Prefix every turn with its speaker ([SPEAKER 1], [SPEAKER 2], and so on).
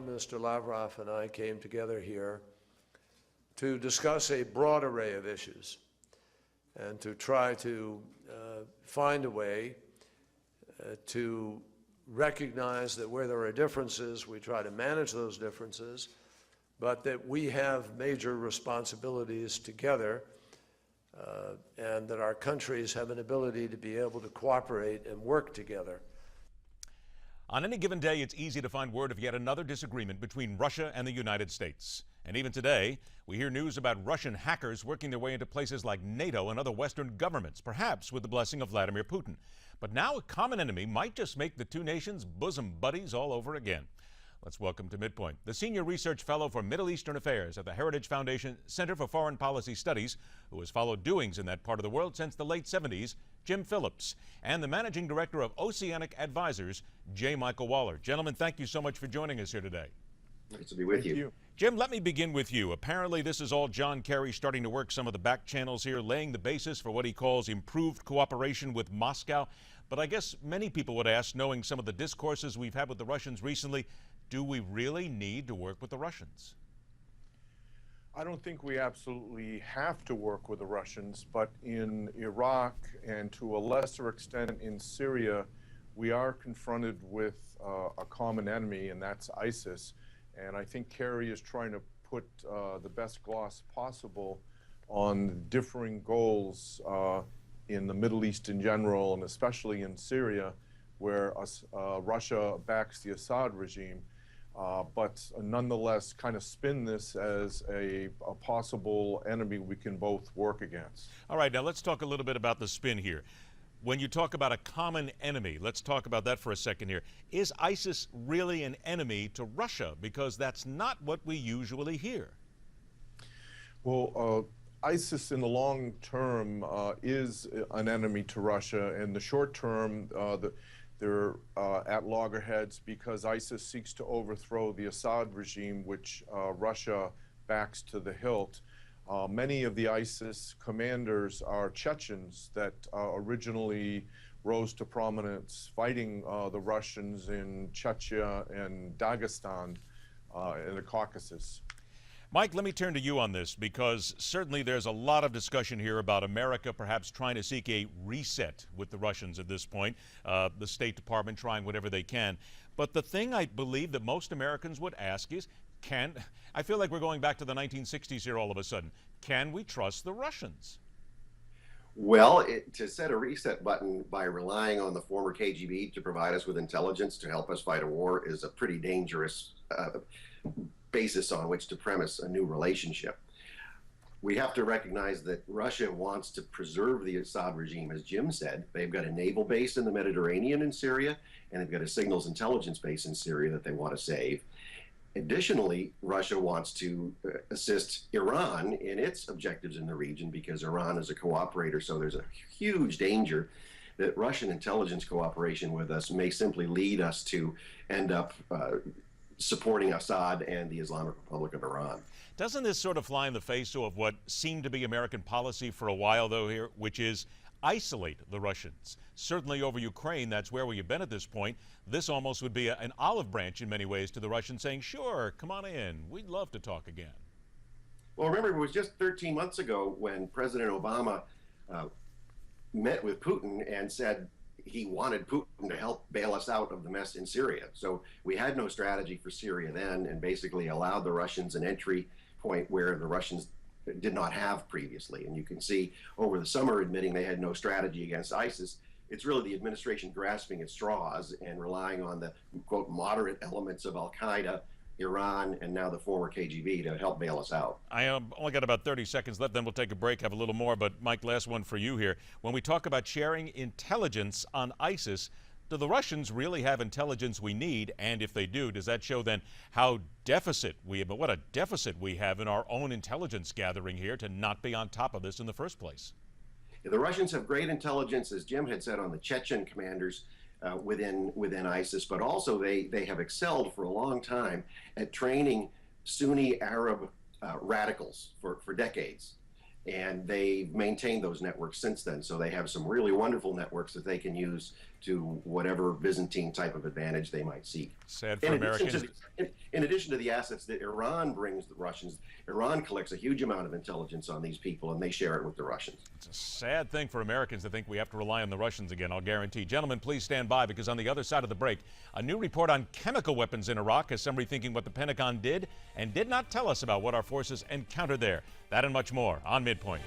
[SPEAKER 1] Foreign Minister Lavrov and I came together here to discuss a broad array of issues and to try to find a way to recognize that where there are differences, we try to manage those differences, but that we have major responsibilities together and that our countries have an ability to be able to cooperate and work together.
[SPEAKER 2] On any given day, it's easy to find word of yet another disagreement between Russia and the United States. And even today, we hear news about Russian hackers working their way into places like NATO and other Western governments, perhaps with the blessing of Vladimir Putin. But now a common enemy might just make the two nations bosom buddies all over again. Let's welcome to MidPoint the Senior Research Fellow for Middle Eastern Affairs at the Heritage Foundation Center for Foreign Policy Studies, who has followed doings in that part of the world since the late 70s, Jim Phillips, and the Managing Director of Oceanic Advisors, J. Michael Waller. Gentlemen, thank you so much for joining us here today.
[SPEAKER 3] Nice to be with you.
[SPEAKER 2] Jim, let me begin with you. Apparently, this is all John Kerry starting to work some of the back channels here, laying the basis for what he calls improved cooperation with Moscow. But I guess many people would ask, knowing some of the discourses we've had with the Russians recently, do we really need to work with the Russians?
[SPEAKER 4] I don't think we absolutely have to work with the Russians, but in Iraq and to a lesser extent in Syria, we are confronted with a common enemy, and that's ISIS. And I think Kerry is trying to put the best gloss possible on differing goals in the Middle East in general, and especially in Syria, where Russia backs the Assad regime. But nonetheless kind of spin this as a possible enemy we can both work against.
[SPEAKER 2] All right, now let's talk a little bit about the spin here. When you talk about a common enemy, let's talk about that for a second here. Is ISIS really an enemy to Russia? Because that's not what we usually hear.
[SPEAKER 4] Well, ISIS in the long term is an enemy to Russia. In the short term, they're at loggerheads because ISIS seeks to overthrow the Assad regime, which Russia backs to the hilt. Many of the ISIS commanders are Chechens that originally rose to prominence fighting the Russians in Chechnya and Dagestan in the Caucasus.
[SPEAKER 2] Mike, let me turn to you on this, because certainly there's a lot of discussion here about America perhaps trying to seek a reset with the Russians at this point, the State Department trying whatever they can. But the thing I believe that most Americans would ask is, I feel like we're going back to the 1960s here all of a sudden. Can we trust the Russians?
[SPEAKER 3] Well, to set a reset button by relying on the former KGB to provide us with intelligence to help us fight a war is a pretty dangerous basis on which to premise a new relationship. We have to recognize that Russia wants to preserve the Assad regime, as Jim said. They've got a naval base in the Mediterranean in Syria, and they've got a signals intelligence base in Syria that they want to save. Additionally, Russia wants to assist Iran in its objectives in the region because Iran is a cooperator, so there's a huge danger that Russian intelligence cooperation with us may simply lead us to end up supporting Assad and the Islamic Republic of Iran.
[SPEAKER 2] Doesn't this sort of fly in the face of what seemed to be American policy for a while, though, here, which is isolate the Russians? Certainly over Ukraine, that's where we've been at this point. This almost would be an olive branch in many ways to the Russians, saying, sure, come on in, we'd love to talk again.
[SPEAKER 3] Well, remember, it was just 13 months ago when President Obama met with Putin and said he wanted Putin to help bail us out of the mess in Syria. So we had no strategy for Syria then, and basically allowed the Russians an entry point where the Russians did not have previously. And you can see over the summer admitting they had no strategy against ISIS. It's really the administration grasping at straws and relying on the, quote, moderate elements of Al-Qaeda, Iran, and now the former KGB to help bail us out.
[SPEAKER 2] I only got about 30 seconds left, then we'll take a break, have a little more. But Mike, last one for you here. When we talk about sharing intelligence on ISIS, do the Russians really have intelligence we need? And if they do, does that show then how what a deficit we have in our own intelligence gathering here to not be on top of this in the first place?
[SPEAKER 3] The Russians have great intelligence, as Jim had said, on the Chechen commanders within ISIS, but also they have excelled for a long time at training Sunni Arab radicals for decades. And they've maintained those networks since then. So they have some really wonderful networks that they can use to whatever Byzantine type of advantage they might seek.
[SPEAKER 2] Sad for Americans.
[SPEAKER 3] in addition to the assets that Iran brings the Russians. Iran collects a huge amount of intelligence on these people, and they share it with the Russians.
[SPEAKER 2] It's a sad thing for Americans to think we have to rely on the Russians again, I'll guarantee. Gentlemen, please stand by, because on the other side of the break, a new report on chemical weapons in Iraq has some rethinking what the Pentagon did and did not tell us about what our forces encountered there. That and much more on MidPoint.